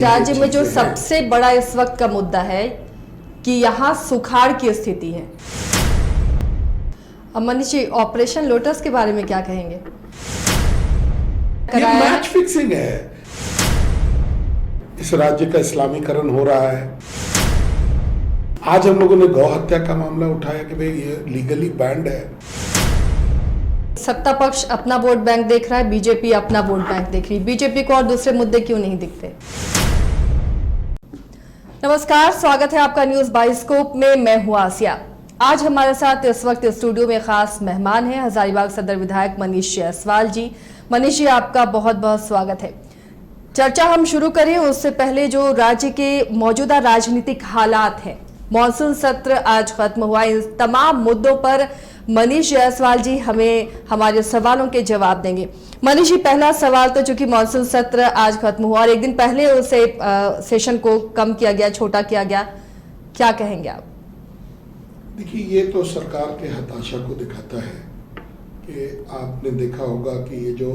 राज्य में जो सबसे बड़ा इस वक्त का मुद्दा है कि यहाँ सुखाड़ की स्थिति है। अब मनीष जी, ऑपरेशन लोटस के बारे में क्या कहेंगे? ये मैच फिक्सिंग है। इस राज्य का इस्लामीकरण हो रहा है। आज हम लोगों ने गौ हत्या का मामला उठाया कि भाई ये लीगली बैंड है। सत्ता पक्ष अपना वोट बैंक देख रहा है, बीजेपी अपना वोट बैंक देख रही है। बीजेपी को और दूसरे मुद्दे क्यों नहीं दिखते? नमस्कार, स्वागत है आपका न्यूज बाइस्कोप में। मैं हूं आसिया। आज हमारे साथ इस वक्त स्टूडियो में खास मेहमान हैं हजारीबाग सदर विधायक मनीष जायसवाल जी। मनीष जी, आपका बहुत बहुत स्वागत है। चर्चा हम शुरू करें उससे पहले जो राज्य के मौजूदा राजनीतिक हालात हैं, मॉनसून सत्र आज खत्म हुआ, इन तमाम मुद्दों पर मनीष जायसवाल जी हमें हमारे सवालों के जवाब देंगे। मनीष जी, पहला सवाल तो चूंकि मॉनसून सत्र आज खत्म हुआ और एक दिन पहले उसे सेशन को कम किया गया, छोटा किया गया, क्या कहेंगे आप? देखिए, ये तो सरकार के हताशा को दिखाता है कि आपने देखा होगा कि ये जो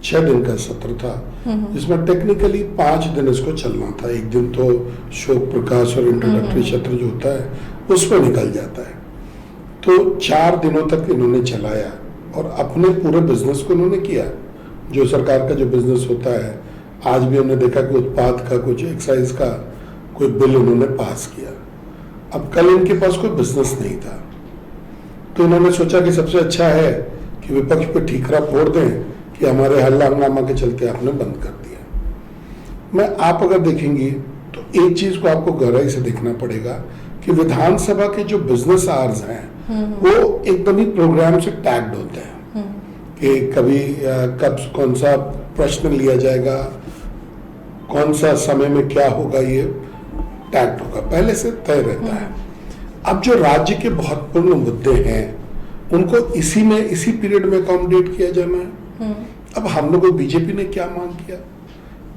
6 दिन का सत्र था, जिसमें टेक्निकली 5 दिन इसको चलना था। एक दिन तो शोक प्रकाश और इंट्रोडक्टरी सत्र जो होता है उसमें निकल जाता है, तो 4 दिनों तक इन्होंने चलाया और अपने पूरे बिजनेस को इन्होंने किया। जो सरकार का जो बिजनेस होता है, आज भी हमने देखा कि उत्पाद का कुछ एक्साइज का कोई बिल उन्होंने पास किया। अब कल इनके पास कोई बिजनेस नहीं था, तो इन्होंने सोचा कि सबसे अच्छा है कि विपक्ष पे ठीकरा फोड़ दें कि हमारे हल्ला हंगामा के चलते आपने बंद कर दिया। आप अगर देखेंगी तो एक चीज को आपको गहराई से देखना पड़ेगा कि विधानसभा के जो बिजनेस आवर्स हैं वो एकदम ही प्रोग्राम से टैग्ड होते हैं कि कभी कब कौन सा प्रश्न लिया जाएगा, कौन सा समय में क्या होगा, ये टैग्ड होगा, पहले से तय रहता है। अब जो राज्य के महत्वपूर्ण मुद्दे हैं उनको इसी पीरियड में अकोमोडेट किया जाना है। अब हम लोगों, बीजेपी ने क्या मांग किया?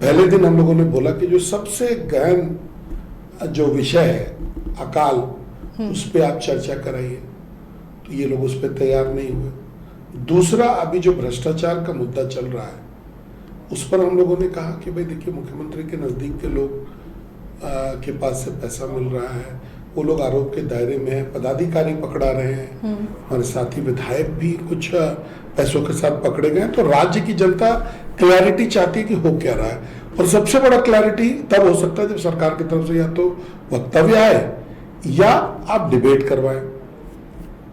पहले दिन हम लोगों ने बोला कि जो सबसे गहन जो विषय है अकाल, उस पर आप चर्चा कराइए, तो ये लोग उस पर तैयार नहीं हुए। दूसरा, अभी जो भ्रष्टाचार का मुद्दा चल रहा है उस पर हम लोगों ने कहा कि भाई देखिए, मुख्यमंत्री के नजदीक के लोग के पास से पैसा मिल रहा है, वो लोग आरोप के दायरे में है, पदाधिकारी पकड़ा रहे हैं, हमारे साथी विधायक भी कुछ पैसों के साथ पकड़े गए। तो राज्य की जनता क्लैरिटी चाहती है कि हो क्या रहा है, और सबसे बड़ा क्लैरिटी तब हो सकता है जब सरकार की तरफ से या तो वक्तव्य आए या आप डिबेट करवाएं।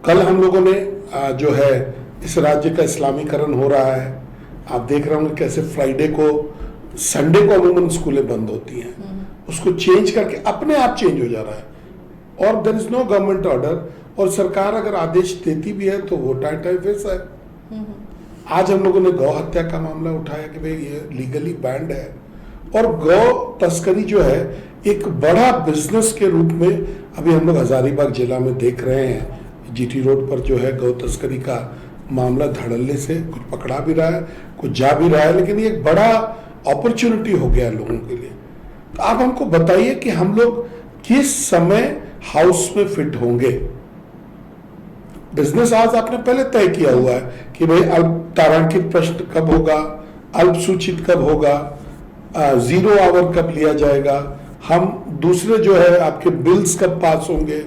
कल हम लोगों ने जो है इस राज्य का इस्लामीकरण हो रहा है, आप देख रहे होंगे कैसे फ्राइडे को, संडे को अमूमन स्कूलें बंद होती हैं, उसको चेंज करके अपने आप चेंज हो जा रहा है, और there is no government order, और सरकार अगर आदेश देती भी है तो वो टाइम फिक्स है। आज हम लोगों ने गौ हत्या का मामला उठाया कि भाई ये लीगली बैंड है, और गौ तस्करी जो है एक बड़ा बिजनेस के रूप में अभी हम लोग हजारीबाग जिला में देख रहे हैं। जीटी रोड पर जो है गौ तस्करी का मामला धड़ल्ले से कुछ पकड़ा भी रहा है, कुछ जा भी रहा है, लेकिन ये एक बड़ा अपॉर्चुनिटी हो गया लोगों के लिए। तो आप हमको बताइए कि हम लोग किस समय हाउस में फिट होंगे? बिजनेस आज आपने पहले तय किया हुआ है कि भाई अल्प तारांकित प्रश्न कब होगा, अल्प सूचित कब होगा, 0 आवर कब लिया जाएगा, हम दूसरे जो है आपके बिल्स कब पास होंगे,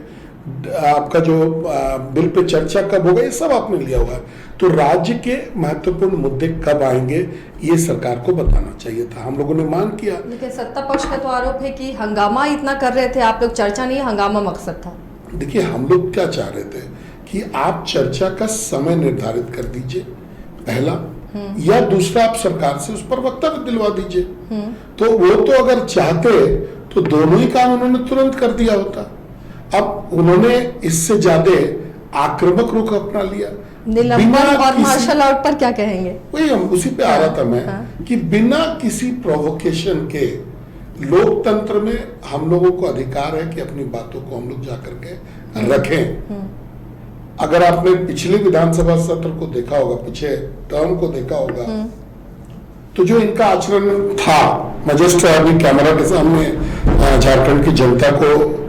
आपका जो बिल पे चर्चा कब होगा, ये सब आपने लिया हुआ है। तो राज्य के महत्वपूर्ण मुद्दे कब आएंगे ये सरकार को बताना चाहिए था, हम लोगों ने मांग किया। लेकिन सत्ता पक्ष का तो आरोप है कि हंगामा इतना कर रहे थे आप लोग, चर्चा नहीं, हंगामा मकसद था। देखिए, हम लोग क्या चाह रहे थे कि आप चर्चा का समय निर्धारित कर दीजिए, पहला, या दूसरा आप सरकार से उस पर वक्तव्य दिलवा दीजिए। तो वो तो अगर चाहते तो दोनों ही काम उन्होंने तुरंत कर दिया होता। अब उन्होंने इससे ज्यादा आक्रामक रुख अपना लिया। निलंबन और मार्शल आउट पर क्या कहेंगे? वही हम उसी पे आ रहा था मैं कि बिना किसी प्रोवोकेशन के लोकतंत्र में हम लोगों को अधिकार है कि अपनी बातों को हम लोग जाकर के रखें। अगर आपने पिछले विधानसभा सत्र को देखा होगा, पिछले टर्म को देखा होगा, तो जो इनका आचरण था, मैं जस्ट अभी कैमरा के सामने झारखंड की जनता को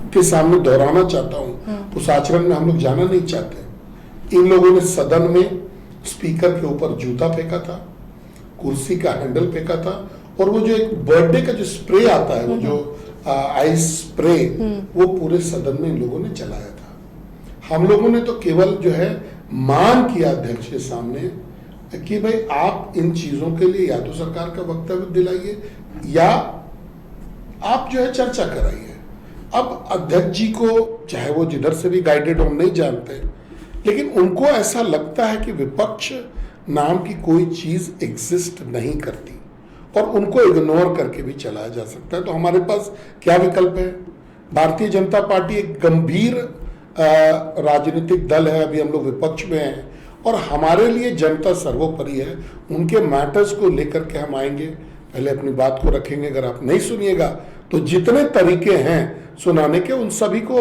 के सामने दोहराना चाहता हूं, उस आचरण में हम लोग जाना नहीं चाहते। इन लोगों ने सदन में स्पीकर के ऊपर जूता फेंका था, कुर्सी का हैंडल फेंका था और वो जो एक बर्थडे का जो स्प्रे आता है, वो जो आइस स्प्रे, वो पूरे सदन में इन लोगों ने चलाया था। हम लोगों ने तो केवल जो है मान किया अध्यक्ष के सामने कि भाई आप इन चीजों के लिए या तो सरकार का वक्तव्य दिलाइए या आप जो है चर्चा कराइए। अब अध्यक्ष जी को, चाहे वो जिधर से भी गाइडेड हम नहीं जानते, लेकिन उनको ऐसा लगता है कि विपक्ष नाम की कोई चीज एग्जिस्ट नहीं करती और उनको इग्नोर करके भी चलाया जा सकता है। तो हमारे पास क्या विकल्प है? भारतीय जनता पार्टी एक गंभीर राजनीतिक दल है, अभी हम लोग विपक्ष में हैं और हमारे लिए जनता सर्वोपरि है। उनके मैटर्स को लेकर के हम आएंगे, पहले अपनी बात को रखेंगे। अगर आप नहीं सुनिएगा तो जितने तरीके हैं सुनाने के, उन सभी को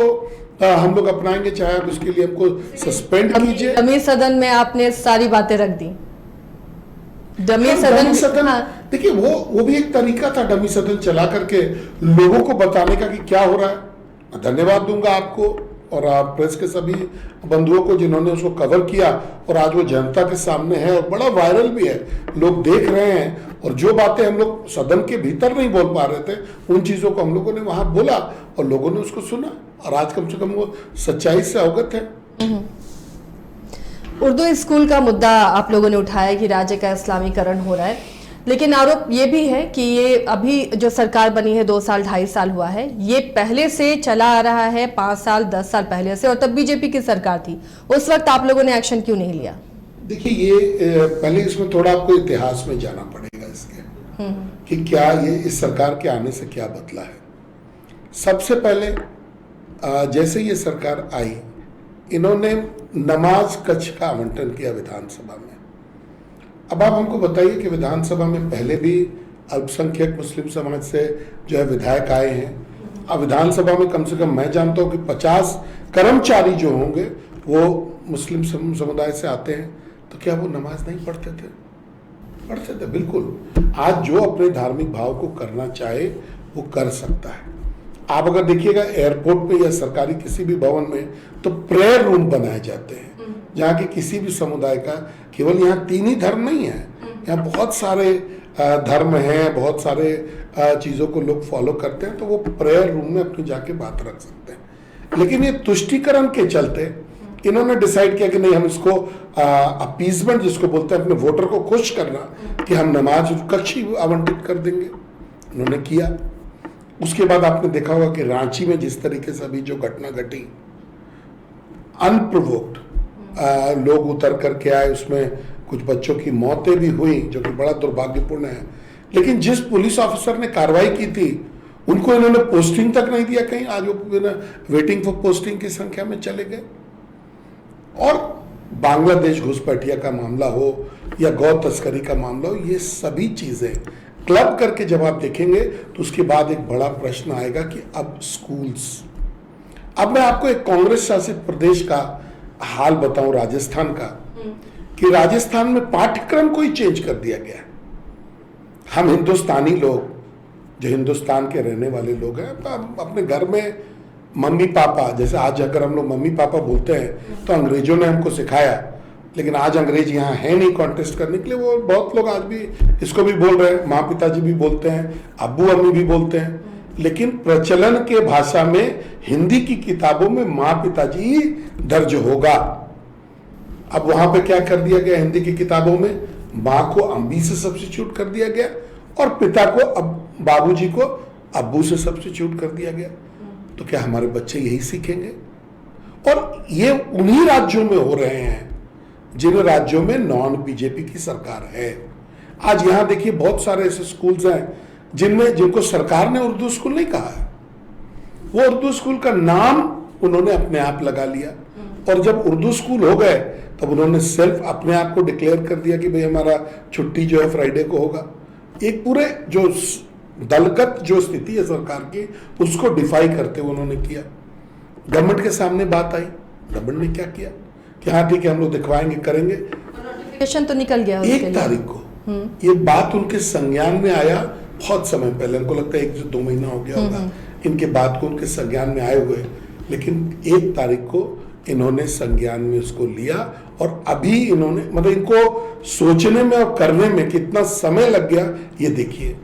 हम लोग अपनाएंगे, चाहे आप इसके लिए हमको सस्पेंड कीजिए। डमी सदन में आपने सारी बातें रख दी। डमी सदन, हाँ। देखिए वो भी एक तरीका था डमी सदन चला करके लोगों को बताने का कि क्या हो रहा है। धन्यवाद दूंगा आपको और आप प्रेस के सभी बंधुओं को जिन्होंने उसको कवर किया और आज वो जनता के सामने है और बड़ा वायरल भी है, लोग देख रहे हैं। और जो बातें हम लोग सदन के भीतर नहीं बोल पा रहे थे, उन चीजों को हम लोगों ने वहां बोला और लोगों ने उसको सुना और आज कम से कम वो सच्चाई से अवगत है। उर्दू स्कूल का मुद्दा आप लोगों ने उठाया कि राज्य का इस्लामीकरण हो रहा है, लेकिन आरोप ये भी है कि ये अभी जो सरकार बनी है 2 साल 2.5 साल हुआ है, ये पहले से चला आ रहा है 5 साल 10 साल पहले से, और तब बीजेपी की सरकार थी। उस वक्त आप लोगों ने एक्शन क्यों नहीं लिया? देखिए ये पहले इसमें थोड़ा आपको इतिहास में जाना पड़ेगा इसके कि क्या ये इस सरकार के आने से क्या बदला है। सबसे पहले जैसे ये सरकार आई, इन्होंने नमाज कक्ष का आवंटन किया विधानसभा में। अब आप हमको बताइए कि विधानसभा में पहले भी अल्पसंख्यक मुस्लिम समाज से जो है विधायक आए हैं। अब विधानसभा में कम से कम मैं जानता हूं कि 50 कर्मचारी जो होंगे वो मुस्लिम समुदाय से आते हैं। तो क्या वो नमाज नहीं पढ़ते थे? पढ़ते थे, बिल्कुल। आज जो अपने धार्मिक भाव को करना चाहे वो कर सकता है। आप अगर देखिएगा एयरपोर्ट पे या सरकारी किसी भी भवन में तो प्रेयर रूम बनाए जाते हैं जहाँ के किसी भी समुदाय का, केवल यहाँ 3 ही धर्म नहीं है, यहाँ बहुत सारे धर्म हैं, बहुत सारे चीज़ों को लोग फॉलो करते हैं, तो वो प्रेयर रूम में अपनी जाके बात रख सकते हैं। लेकिन ये तुष्टीकरण के चलते इन्होंने डिसाइड किया कि नहीं, हम इसको अपीजमेंट जिसको बोलते हैं, अपने वोटर को खुश करना, कि हम नमाज कक्ष ही आवंटित कर देंगे। उन्होंने किया। उसके बाद आपने देखा होगा कि रांची में जिस तरीके से अभी जो घटना घटी, अनप्रोवोक्ड लोग उतर करके आए, उसमें कुछ बच्चों की मौतें भी हुई, जो कि बड़ा दुर्भाग्यपूर्ण है। लेकिन जिस पुलिस ऑफिसर ने कार्रवाई की थी उनको इन्होंने पोस्टिंग तक नहीं दिया कहीं। आज वो वेटिंग फॉर पोस्टिंग की संख्या में चले गए। और बांग्लादेश घुसपैठिया का मामला हो या गौ तस्करी का मामला हो, ये सभी चीजें क्लब करके जब आप देखेंगे तो उसके बाद एक बड़ा प्रश्न आएगा कि अब स्कूल्स। अब मैं आपको एक कांग्रेस शासित प्रदेश का हाल बताऊं, राजस्थान का, कि राजस्थान में पाठ्यक्रम को ही चेंज कर दिया गया है। हम हिंदुस्तानी लोग, जो हिंदुस्तान के रहने वाले लोग हैं, अपने घर में मम्मी पापा, जैसे आज अगर हम लोग मम्मी पापा बोलते हैं तो अंग्रेजों ने हमको सिखाया, लेकिन आज अंग्रेज यहाँ है नहीं कॉन्टेस्ट करने के लिए। वो बहुत लोग आज भी इसको भी बोल रहे हैं, माँ पिताजी भी बोलते हैं, अब्बू अम्मी भी बोलते हैं। लेकिन प्रचलन के भाषा में हिंदी की किताबों में माँ पिताजी ही दर्ज होगा। अब वहां पे क्या कर दिया गया, हिंदी की किताबों में माँ को अम्मी से सब्स्टिट्यूट कर दिया गया और पिता को, अब बाबूजी को अब्बू से सब्स्टिट्यूट कर दिया गया। तो क्या हमारे बच्चे यही सीखेंगे? और ये उन्हीं राज्यों में हो रहे हैं जिन राज्यों में नॉन बीजेपी की सरकार है। आज यहां देखिए बहुत सारे ऐसे स्कूल्स हैं जिनको सरकार ने उर्दू स्कूल नहीं कहा है, वो उर्दू स्कूल का नाम उन्होंने अपने आप लगा लिया। और जब उर्दू स्कूल हो गए तब उन्होंने सेल्फ अपने आप को डिक्लेयर कर दिया कि भाई हमारा छुट्टी जो है फ्राइडे को होगा। एक पूरे जो दलगत जो स्थिति है सरकार की, उसको डिफाई करते हुए उन्होंने किया। गवर्नमेंट के सामने बात आई, गवर्नमेंट ने क्या किया कि हाँ ठीक है, हम लोग दिखवाएंगे, करेंगे। नोटिफिकेशन तो निकल गया 1 तारीख को ये बात उनके संज्ञान में आया। बहुत समय पहले, हमको लगता है 1-2 महीना हो गया होगा इनके बात को उनके संज्ञान में आए हुए, लेकिन 1 तारीख को इन्होंने संज्ञान में उसको लिया। और अभी इन्होंने, मतलब इनको सोचने में और करने में कितना समय लग गया ये देखिए।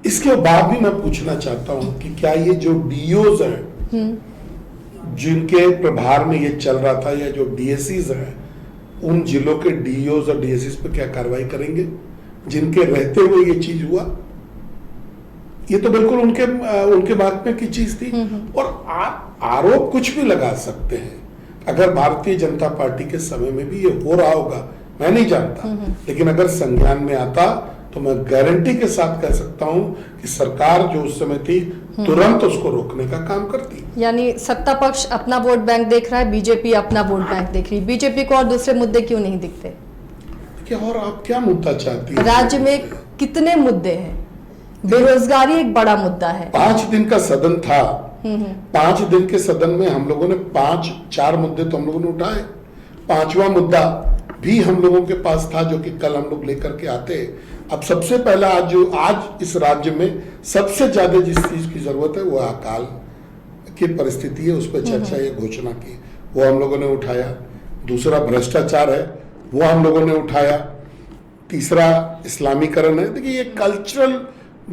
इसके बाद भी मैं पूछना चाहता हूं कि क्या ये जो डीओज हैं जिनके प्रभार में ये चल रहा था, या जो डीएससीज हैं, उन जिलों के डीओज और डीएससीज पे क्या कार्रवाई करेंगे जिनके रहते हुए ये चीज हुआ? ये तो बिल्कुल उनके महकमे की चीज थी। और आरोप कुछ भी लगा सकते हैं। अगर भारतीय जनता पार्टी के समय में भी ये हो रहा होगा, मैं नहीं जानता, लेकिन अगर संज्ञान में आता तो मैं गारंटी के साथ कह सकता हूं कि सरकार जो उस समय थी तुरंत उसको रोकने का काम करती। यानी सत्ता पक्ष अपना वोट बैंक देख रहा है, बीजेपी अपना वोट बैंक देख रही है। बीजेपी को और दूसरे मुद्दे क्यों नहीं दिखते? क्या और आप क्या मुद्दा चाहती है? राज्य में कितने मुद्दे हैं? बेरोजगारी एक बड़ा मुद्दा है। 5 दिन का सदन था। 5 दिन के सदन में हम लोगों ने 4 मुद्दे तो हम लोगों ने उठाए। 5वां मुद्दा भी हम लोगों के पास था, जो कि कल हम लोग लेकर के आते। अब सबसे पहला आज इस राज्य में सबसे ज्यादा जिस चीज की जरूरत है वो अकाल की परिस्थिति है, उस पर चर्चा, ये घोषणा की, वो हम लोगों ने उठाया। दूसरा भ्रष्टाचार है, वो हम लोगों ने उठाया। तीसरा इस्लामीकरण है। देखिए, ये कल्चरल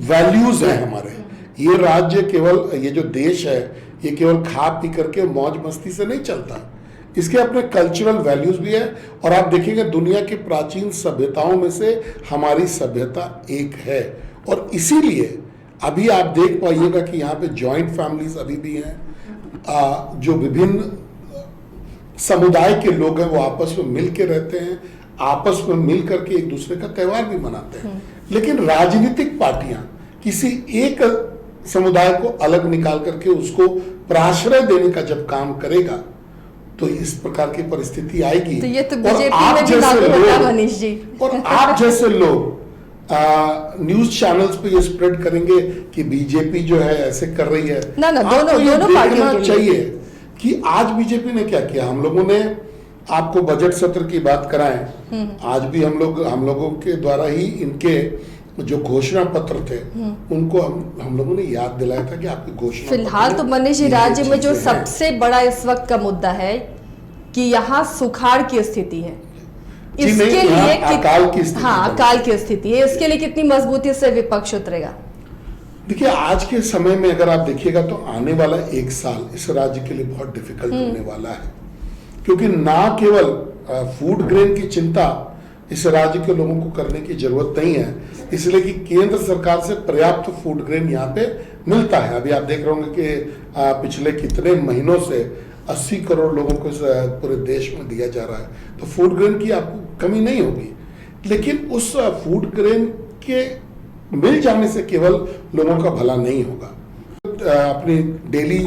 वैल्यूज है हमारे। ये राज्य केवल, ये जो देश है, ये केवल खा पी करके मौज मस्ती से नहीं चलता। इसके अपने कल्चरल वैल्यूज भी है। और आप देखेंगे दुनिया की प्राचीन सभ्यताओं में से हमारी सभ्यता एक है। और इसीलिए अभी आप देख पाइएगा कि यहाँ पे जॉइंट फैमिलीज अभी भी हैं। जो विभिन्न समुदाय के लोग हैं वो आपस में मिल के रहते हैं, आपस में मिल करके एक दूसरे का त्योहार भी मनाते हैं। लेकिन राजनीतिक पार्टियां किसी एक समुदाय को अलग निकाल करके उसको प्राश्रय देने का जब काम करेगा तो इस प्रकार की परिस्थिति आएगी। तो ये तो बीजेपी में भी लागू होता है मनीष जी। और आप जैसे लोग न्यूज चैनल्स पे ये स्प्रेड करेंगे कि बीजेपी जो है ऐसे कर रही है। ना दोनों पार्टियों के चाहिए कि आज बीजेपी ने क्या किया। हम लोगों ने आपको बजट सत्र की बात कराएं, आज भी हम लोगों के द्वारा ही इनके जो घोषणा पत्र थे उनको हम लोगों ने याद दिलाया था कि आपकी घोषणा। फिलहाल तो मनीष जी राज्य में जो सबसे बड़ा इस वक्त का मुद्दा है कि यहाँ सुखाड़ की स्थिति है। इसके लिए अकाल की स्थिति, अकाल की स्थिति है। इसके लिए कितनी मजबूती से विपक्ष उतरेगा? देखिए, आज के समय में अगर आप देखिएगा तो आने वाला 1 साल इस राज्य के लिए बहुत डिफिकल्ट होने वाला है, क्योंकि ना केवल फूड ग्रेन की चिंता इस राज्य के लोगों को करने की जरूरत नहीं है, इसलिए कि केंद्र सरकार से पर्याप्त फूड ग्रेन यहाँ पे मिलता है। अभी आप देख रहे होंगे कि पिछले कितने महीनों से 80 करोड़ लोगों को पूरे देश में दिया जा रहा है, तो फूड ग्रेन की आपको कमी नहीं होगी। लेकिन उस फूड ग्रेन के मिल जाने से केवल लोगों का भला नहीं होगा। अपनी डेली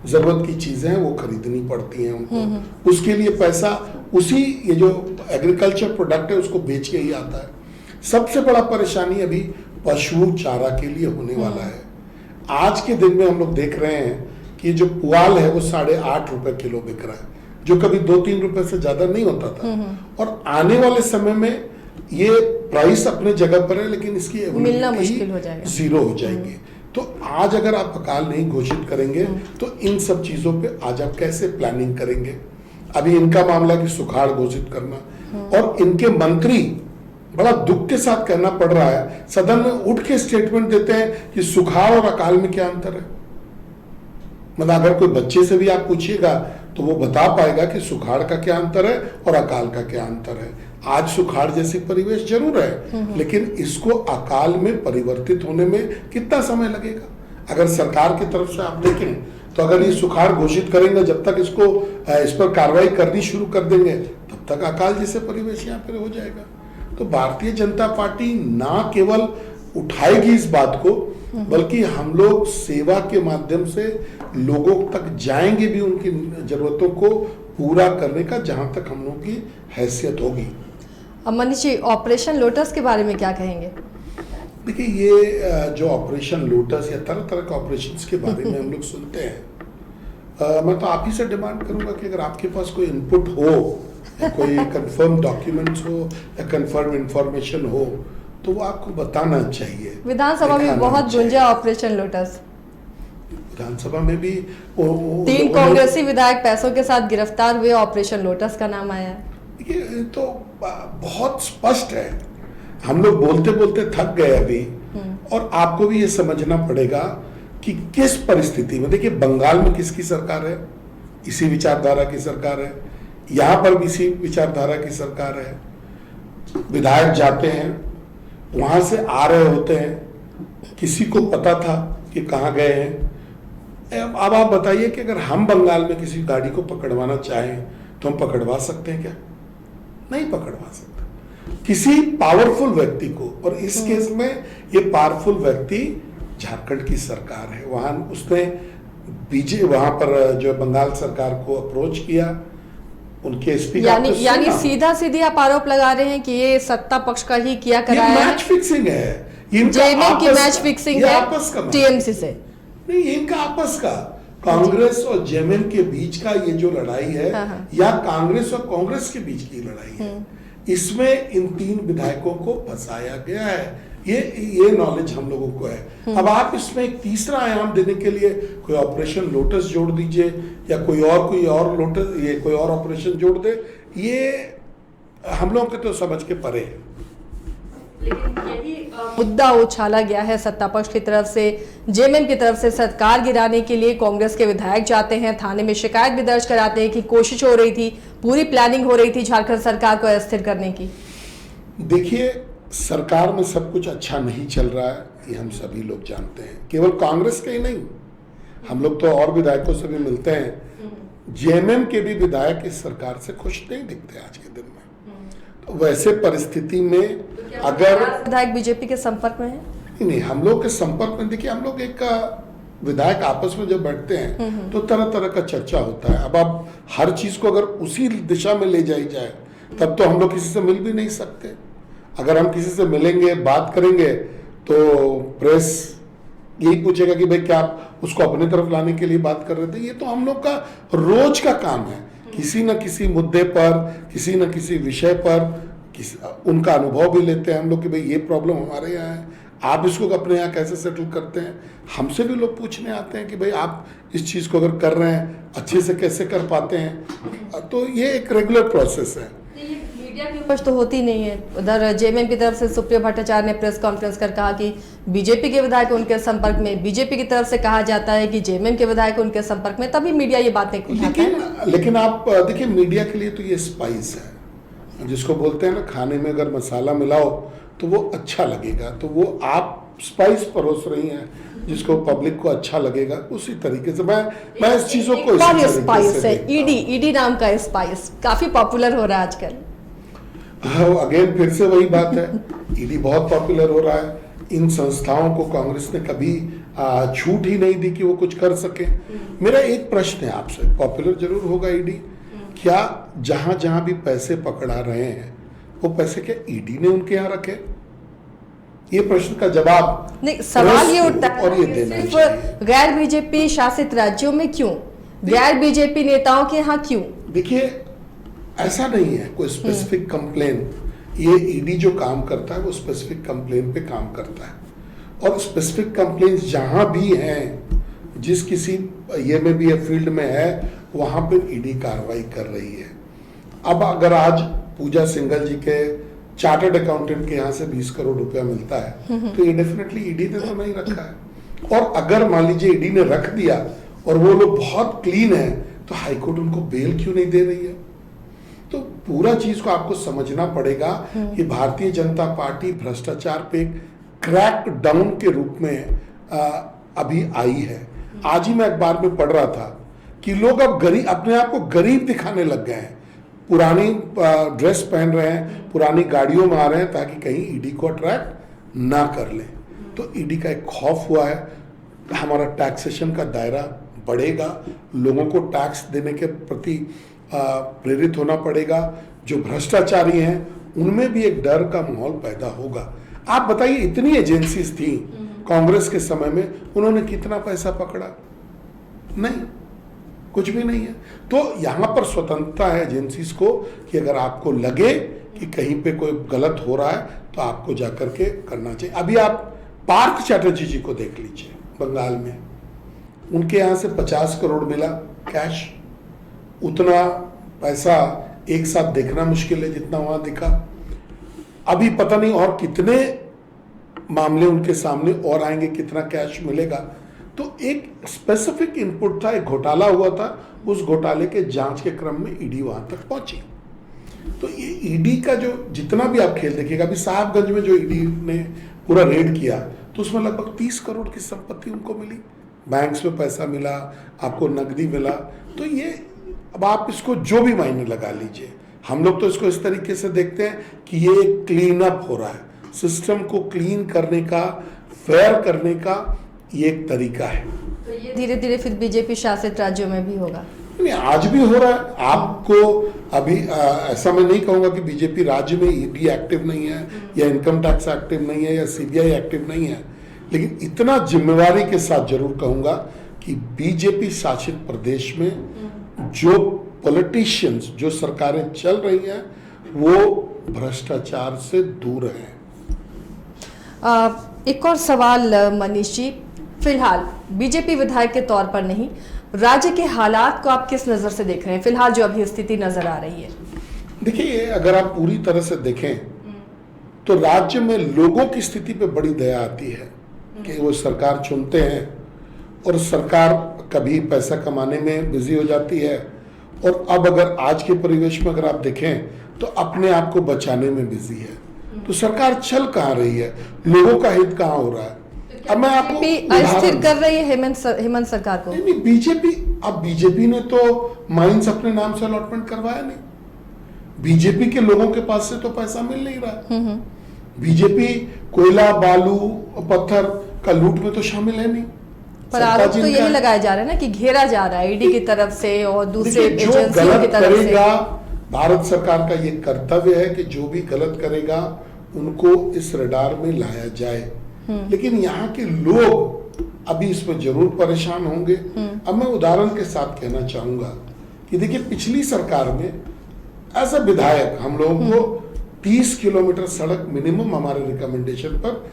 जरूरत की चीजें हैं वो खरीदनी पड़ती हैं उनको, उसके लिए पैसा उसी ये जो एग्रीकल्चर प्रोडक्ट है उसको बेच के ही आता है। सबसे बड़ा परेशानी अभी पशु चारा के लिए होने वाला है। आज के दिन में हम लोग देख रहे हैं कि जो पुआल है वो 8.5 रुपए किलो बिक रहा है, जो कभी 2-3 रुपए से ज्यादा नहीं होता था। और आने वाले समय में ये प्राइस अपने जगह पर है, लेकिन इसकी मिलना मुश्किल हो जाएगा, जीरो हो जाएगी। तो आज अगर आप अकाल नहीं घोषित करेंगे तो इन सब चीजों पे आज आप कैसे प्लानिंग करेंगे? अभी इनका मामला कि सुखाड़ घोषित करना, और इनके मंत्री बड़ा दुख के साथ कहना पड़ रहा है, सदन में उठ के स्टेटमेंट देते हैं कि सुखाड़ और अकाल में क्या अंतर है। मतलब अगर कोई बच्चे से भी आप पूछिएगा तो वो बता पाएगा कि सुखाड़ का क्या अंतर है और अकाल का क्या अंतर है। आज सुखाड़ जैसी परिवेश जरूर है, लेकिन इसको अकाल में परिवर्तित होने में कितना समय लगेगा? अगर सरकार की तरफ से आप देखें तो अगर ये सुखाड़ घोषित करेंगे, जब तक इसको इस पर कार्रवाई करनी शुरू कर देंगे तब तक अकाल जैसे परिवेश यहाँ पर हो जाएगा। तो भारतीय जनता पार्टी ना केवल उठाएगी इस बात को, बल्कि हम लोग सेवा के माध्यम से लोगों तक जाएंगे भी, उनकी जरूरतों को पूरा करने का जहां तक हम लोगों की हैसियत होगी। अब मनीष जी, ऑपरेशन लोटस के बारे में क्या कहेंगे? देखिए, ये जो ऑपरेशन लोटस या तरह तरह के ऑपरेशंस के बारे में हम लोग सुनते हैं, मैं तो आप ही से डिमांड करूंगा कि अगर आपके पास कोई इनपुट हो, कोई कंफर्म डॉक्यूमेंट्स हो या कंफर्म इंफॉर्मेशन हो, तो वो आपको बताना चाहिए। विधानसभा में बहुत गूंजा ऑपरेशन लोटस। विधानसभा में भी 3 कांग्रेसी विधायक पैसों के साथ गिरफ्तार हुए, ऑपरेशन लोटस का नाम आया है। ये तो बहुत स्पष्ट है। हम लोग बोलते बोलते थक गए अभी, और आपको भी ये समझना पड़ेगा कि किस परिस्थिति में, देखिए बंगाल में किसकी सरकार है, इसी विचारधारा की सरकार है, यहां पर भी इसी विचारधारा की सरकार है। विधायक जाते हैं, वहां से आ रहे होते हैं, किसी को पता था कि कहाँ गए हैं। अब आप बताइए कि अगर हम बंगाल में किसी गाड़ी को पकड़वाना चाहें तो हम पकड़वा सकते हैं क्या? नहीं पकड़वा सकते किसी पावरफुल व्यक्ति को। और इस केस में ये पावरफुल व्यक्ति झारखंड की सरकार है। वहां उसने वहां पर जो बंगाल सरकार को अप्रोच किया, उनके स्पीकर यानी सीधा सीधी आप आरोप लगा रहे हैं कि ये सत्ता पक्ष का ही किया करा है, मैच फिक्सिंग है, जेएमएम की मैच फिक्सिंग है टीएमसी से। नहीं, इनका आपस का, कांग्रेस और जेएमएम के बीच का ये जो लड़ाई है, या कांग्रेस और कांग्रेस के बीच की लड़ाई है, इसमें इन 3 विधायकों को फंसाया गया है। ये नॉलेज हम लोगों को है। अब आप इसमें एक तीसरा आयाम देने के लिए कोई ऑपरेशन लोटस जोड़ दीजिए, या कोई और लोटस, ये कोई और ऑपरेशन जोड़ दे, ये हम लोगों के तो समझ के परे है। लेकिन यही मुद्दा उछाला गया है सत्ता पक्ष की तरफ से, जेएमएम की तरफ से। सरकार गिराने के लिए कांग्रेस के विधायक जाते हैं, थाने में शिकायत भी दर्ज कराते हैं कि कोशिश हो रही थी, पूरी प्लानिंग हो रही थी झारखंड सरकार को अस्थिर करने की। देखिए, सरकार में सब कुछ अच्छा नहीं चल रहा है, ये हम सभी लोग जानते हैं। केवल कांग्रेस के ही नहीं, हम लोग तो और विधायकों से भी मिलते हैं। जेएमएम के भी विधायक इस सरकार से खुश नहीं दिखते आज के दिन में। तो वैसे परिस्थिति में अगर विधायक बीजेपी के संपर्क में है? नहीं, हम लोग के संपर्क में, देखिए हम लोग एक विधायक आपस में जब बैठते हैं तो तरह तरह का चर्चा होता है। अब आप हर चीज को अगर उसी दिशा में ले जाई जाए तब तो हम लोग किसी से मिल भी नहीं सकते। अगर हम किसी से मिलेंगे, बात करेंगे, तो प्रेस यही पूछेगा कि भाई क्या आप उसको अपनी तरफ लाने के लिए बात कर रहे थे। ये तो हम लोग का रोज का काम है, किसी न किसी मुद्दे पर, किसी न किसी विषय पर उनका अनुभव भी लेते हैं हम लोग कि भाई ये प्रॉब्लम हमारे यहाँ है, आप इसको अपने यहाँ कैसे सेटल करते हैं। हमसे भी लोग पूछने आते हैं कि भाई आप इस चीज़ को अगर कर रहे हैं अच्छे से कैसे कर पाते हैं। तो ये एक रेगुलर प्रोसेस है। मीडिया की उपज तो होती नहीं है। उधर जेएमएम की तरफ से सुप्रिया भट्टाचार्य ने प्रेस कॉन्फ्रेंस कर कहा कि बीजेपी के विधायक उनके संपर्क में, बीजेपी की तरफ से कहा जाता है कि जेएमएम के विधायक उनके संपर्क में, तभी मीडिया ये बातें उठाता है। लेकिन आप देखिए, मीडिया के लिए तो ये स्पाइस है, जिसको बोलते हैं ना, खाने में अगर मसाला मिलाओ तो वो अच्छा लगेगा। तो वो आप स्पाइस परोस रही हैं जिसको पब्लिक को अच्छा लगेगा, उसी तरीके से मैं इस चीजों को स्पाइस है। ईडी नाम का स्पाइस काफी पॉपुलर हो रहा है आजकल। अगेन फिर से वही बात है, ईडी बहुत पॉपुलर हो रहा है। इन संस्थाओं को कांग्रेस ने कभी छूट ही नहीं दी कि वो कुछ कर सके। मेरा एक प्रश्न है आपसे, पॉपुलर जरूर होगा ईडी, क्या जहां जहां भी पैसे पकड़ा रहे हैं वो पैसे क्या ईडी ने उनके यहाँ रखे? ये प्रश्न का जवाब नहीं, सवाल ये उठता है और ये देना चाहिए। गैर बीजेपी शासित राज्यों में क्यों, गैर बीजेपी नेताओं के यहाँ क्यों? देखिए, ऐसा नहीं है कोई स्पेसिफिक कंप्लेन। ये ईडी जो काम करता है वो स्पेसिफिक कंप्लेन पे काम करता है, और स्पेसिफिक कंप्लेन जहां भी हैं, जिस किसी ये में भी फील्ड में है, वहां पे ईडी कार्रवाई कर रही है। अब अगर आज पूजा सिंघल जी के चार्टर्ड अकाउंटेंट के यहाँ से 20 करोड़ रुपया मिलता है तो ये डेफिनेटली ईडी ने तो नहीं रखा है। और अगर मान लीजिए ईडी ने रख दिया और वो लोग बहुत क्लीन है तो हाईकोर्ट उनको बेल क्यों नहीं दे रही है? तो पूरा चीज को आपको समझना पड़ेगा कि भारतीय जनता पार्टी भ्रष्टाचार पे क्रैक डाउन के रूप में अभी आई है। आज ही मैं अखबार में पढ़ रहा था कि लोग अब गरीब, अपने आप को गरीब दिखाने लग गए हैं, पुरानी ड्रेस पहन रहे हैं, पुरानी गाड़ियों में आ रहे हैं ताकि कहीं ईडी को अट्रैक्ट ना कर ले। तो ईडी का एक खौफ हुआ है, हमारा टैक्सेशन का दायरा बढ़ेगा, लोगों को टैक्स देने के प्रति प्रेरित होना पड़ेगा, जो भ्रष्टाचारी हैं उनमें भी एक डर का माहौल पैदा होगा। आप बताइए, इतनी एजेंसीज थी कांग्रेस के समय में, उन्होंने कितना पैसा पकड़ा? नहीं, कुछ भी नहीं है। तो यहां पर स्वतंत्रता है एजेंसीज को कि अगर आपको लगे कि कहीं पे कोई गलत हो रहा है तो आपको जाकर के करना चाहिए। अभी आप पार्थ चैटर्जी जी को देख लीजिए, बंगाल में उनके यहां से 50 करोड़ मिला कैश। उतना पैसा एक साथ देखना मुश्किल है जितना वहां दिखा। अभी पता नहीं और कितने मामले उनके सामने और आएंगे, कितना कैश मिलेगा। तो एक स्पेसिफिक इनपुट था, एक घोटाला हुआ था, उस घोटाले के जांच के क्रम में ईडी वहां तक पहुंची। तो ये ईडी का जो जितना भी आप खेल देखिएगा, अभी साहबगंज में जो ईडी ने पूरा रेड किया तो उसमें लगभग 30 करोड़ की संपत्ति उनको मिली, बैंक्स में पैसा मिला, आपको नकदी मिला। तो ये अब आप इसको जो भी मायने लगा लीजिए, हम लोग तो इसको इस तरीके से देखते हैं कि ये एक क्लीन अप हो रहा है, सिस्टम को क्लीन करने का, फेयर करने का ये एक तरीका है। तो ये धीरे धीरे फिर बीजेपी शासित राज्यों में भी होगा? नहीं, आज भी हो रहा है। आपको अभी ऐसा मैं नहीं कहूंगा कि बीजेपी राज्य में ईडी एक्टिव नहीं है या इनकम टैक्स एक्टिव नहीं है या सीबीआई एक्टिव नहीं है, लेकिन इतना जिम्मेवारी के साथ जरूर कहूंगा कि बीजेपी शासित प्रदेश में जो पॉलिटिशियंस, जो सरकारें चल रही हैं, वो भ्रष्टाचार से दूर हैं। एक और सवाल मनीष जी, फिलहाल बीजेपी विधायक के तौर पर नहीं, राज्य के हालात को आप किस नजर से देख रहे हैं फिलहाल जो अभी स्थिति नजर आ रही है? देखिए, अगर आप पूरी तरह से देखें तो राज्य में लोगों की स्थिति पे बड़ी दया आती है कि वो सरकार चुनते हैं और सरकार कभी पैसा कमाने में बिजी हो जाती है, और अब अगर आज के परिवेश में अगर आप देखें तो अपने आप को बचाने में बिजी है। तो सरकार चल कहाँ रही है, लोगों का हित कहाँ हो रहा है? अब मैं आपको अस्थिर कर रही है हेमंत सरकार को? नहीं, बीजेपी ने तो माइंस अपने नाम से अलॉटमेंट करवाया नहीं। बीजेपी के लोगों के पास से तो पैसा मिल नहीं रहा। बीजेपी कोयला, बालू, पत्थर का लूट में तो शामिल है नहीं। पर आरोप तो यही लगाया जा रहा है ना कि घेरा जा रहा है ईडी की तरफ से और दूसरे एजेंसियों की तरफ से। भारत सरकार का ये कर्तव्य है कि जो भी गलत करेगा उनको इस रडार में लाया जाए, लेकिन यहाँ के लोग अभी इसमें जरूर परेशान होंगे। अब मैं उदाहरण के साथ कहना चाहूंगा कि देखिए, पिछली सरकार में एज अ विधायक हम लोगों को 30 किलोमीटर सड़क मिनिमम हमारे रिकमेंडेशन पर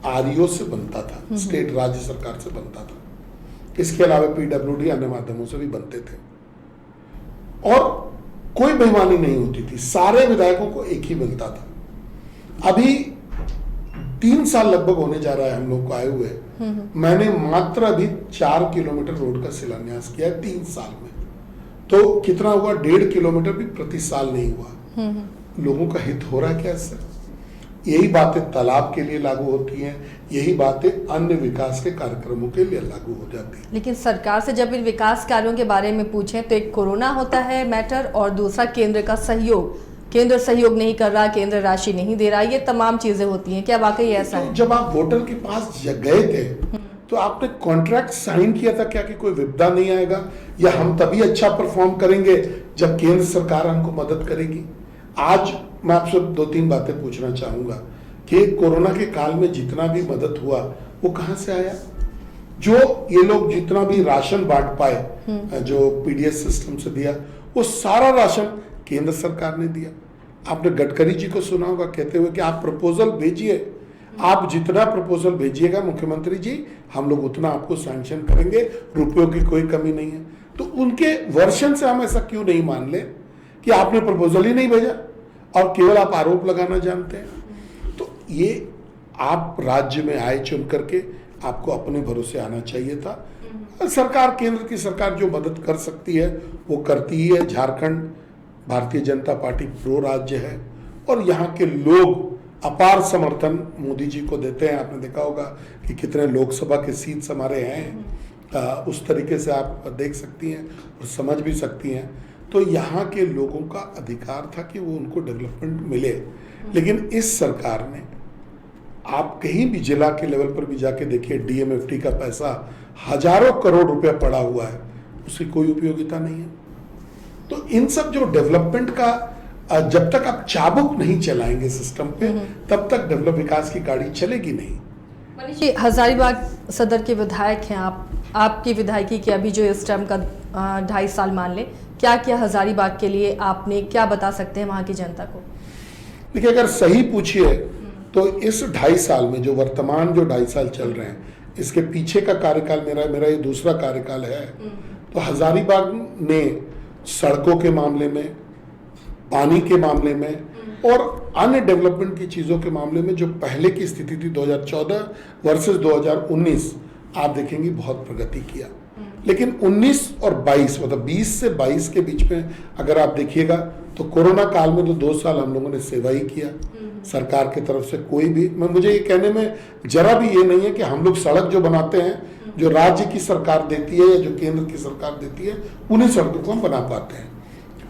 आरईओ से बनता था, स्टेट राज्य सरकार से बनता था। इसके अलावा पीडब्ल्यूडी अन्य माध्यमों से भी बनते थे और कोई बेईमानी नहीं होती थी, सारे विधायकों को एक ही मिलता था। अभी 3 साल लगभग होने जा रहा है हम लोग को आए हुए, मैंने मात्र अभी 4 किलोमीटर रोड का शिलान्यास किया है 3 साल में। तो कितना हुआ? 1.5 किलोमीटर भी प्रति साल नहीं हुआ। लोगों का हित हो रहा है क्या इससे? यही बातें तालाब के लिए लागू होती हैं, यही बातें अन्य विकास के कार्यक्रमों के लिए लागू हो जाती है। लेकिन सरकार से जब इन विकास कार्यों के बारे में पूछें तो एक कोरोना होता है मैटर और दूसरा केंद्र का सहयोग। केंद्र सहयोग नहीं कर रहा, केंद्र राशि नहीं दे रहा, ये तमाम चीजें होती हैं। क्या वाकई ऐसा है? जब आप वोटर के पास गए थे तो आपने कॉन्ट्रैक्ट साइन किया था क्या कि कोई विपदा नहीं आएगा या हम तभी अच्छा परफॉर्म करेंगे जब केंद्र सरकार हमको मदद करेगी? आज मैं आपसे 2-3 बातें पूछना चाहूंगा कि कोरोना के काल में जितना भी मदद हुआ वो कहां से आया? जो ये लोग जितना भी राशन बांट पाए, जो पीडीएस सिस्टम से दिया, वो सारा राशन केंद्र सरकार ने दिया। आपने गडकरी जी को सुना होगा कहते हुए कि आप प्रपोजल भेजिए, आप जितना प्रपोजल भेजिएगा मुख्यमंत्री जी, हम लोग उतना आपको सैंक्शन करेंगे, रुपयों की कोई कमी नहीं है। तो उनके वर्षन से हम ऐसा क्यों नहीं मान ले कि आपने प्रपोजल ही नहीं भेजा और केवल आप आरोप लगाना जानते हैं? तो ये आप राज्य में आए चुन करके आपको अपने भरोसे आना चाहिए था। सरकार, केंद्र की सरकार जो मदद कर सकती है वो करती ही है। झारखंड भारतीय जनता पार्टी प्रो राज्य है और यहाँ के लोग अपार समर्थन मोदी जी को देते हैं। आपने देखा होगा कि कितने लोकसभा के सीट्स हमारे हैं, उस तरीके से आप देख सकती हैं और समझ भी सकती हैं। तो यहाँ के लोगों का अधिकार था कि वो उनको डेवलपमेंट मिले, लेकिन इस सरकार ने, आप कहीं भी जिला के लेवल पर भी जाके देखिए, डीएमएफटी का पैसा हजारों करोड़ रुपया पड़ा हुआ है, उसकी कोई उपयोगिता नहीं है। तो इन सब जो डेवलपमेंट का जब तक आप चाबुक नहीं चलाएंगे सिस्टम पे, तब तक डेवलप विकास की गाड़ी चलेगी नहीं। मनीष जी, हजारीबाग सदर के विधायक हैं आप, आपकी विधायकी के अभी जो इस टर्म का 2.5 साल मान ले, क्या किया हजारीबाग के लिए आपने, क्या बता सकते हैं वहां की जनता को? देखिए, अगर सही पूछिए तो इस 2.5 साल में जो वर्तमान जो 2.5 साल चल रहे हैं, इसके पीछे का कार्यकाल मेरा ये दूसरा कार्यकाल है। तो हजारीबाग ने सड़कों के मामले में, पानी के मामले में, और अन्य डेवलपमेंट की चीज़ों के मामले में जो पहले की स्थिति थी 2014 वर्सेस 2019, आप देखेंगे बहुत प्रगति किया। लेकिन 19 और 22 मतलब 20 से 22 के बीच में अगर आप देखिएगा तो कोरोना काल में तो 2 साल हम लोगों ने सेवा ही किया। सरकार की तरफ से कोई भी, मुझे ये कहने में जरा भी ये नहीं है कि हम लोग सड़क जो बनाते हैं, जो राज्य की सरकार देती है या जो केंद्र की सरकार देती है, उन्हीं सड़कों को हम बना पाते हैं।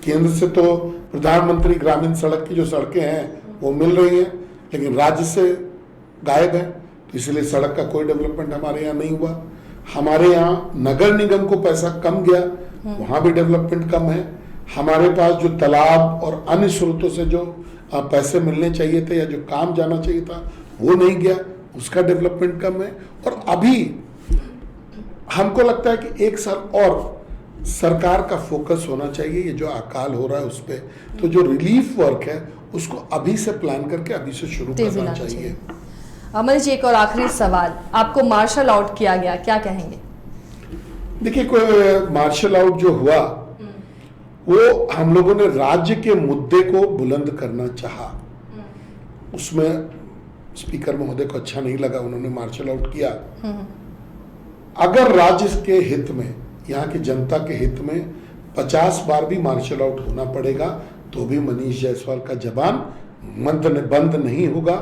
केंद्र से तो प्रधानमंत्री ग्रामीण सड़क की जो सड़कें हैं वो मिल रही हैं, लेकिन राज्य से गायब है, तो इसलिए सड़क का कोई डेवलपमेंट हमारे यहाँ नहीं हुआ। हमारे यहाँ नगर निगम को पैसा कम गया, वहाँ भी डेवलपमेंट कम है। हमारे पास जो तालाब और अन्य स्रोतों से जो पैसे मिलने चाहिए थे या जो काम जाना चाहिए था वो नहीं गया, उसका डेवलपमेंट कम है। और अभी हमको लगता है कि 1 साल और सरकार का फोकस होना चाहिए, ये जो अकाल हो रहा है उस पर, तो जो रिलीफ वर्क है उसको अभी से प्लान करके अभी से शुरू करना चाहिए। अमर जी, एक और आखिरी सवाल, आपको मार्शल आउट किया गया, क्या कहेंगे? देखिए, कोई मार्शल आउट जो हुआ वो हम लोगों ने राज्य के मुद्दे को बुलंद करना चाहा, उसमें स्पीकर महोदय को अच्छा नहीं लगा, उन्होंने मार्शल आउट किया। अगर राज्य के हित में, यहाँ की जनता के हित में 50 बार भी मार्शल आउट होना पड़ेगा तो भी मनीष जायसवाल का जबान बंद नहीं होगा,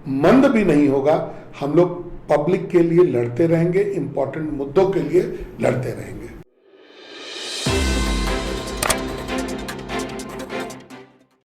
मंद भी नहीं होगा। हम लोग पब्लिक के लिए लड़ते रहेंगे, इंपॉर्टेंट मुद्दों के लिए लड़ते रहेंगे।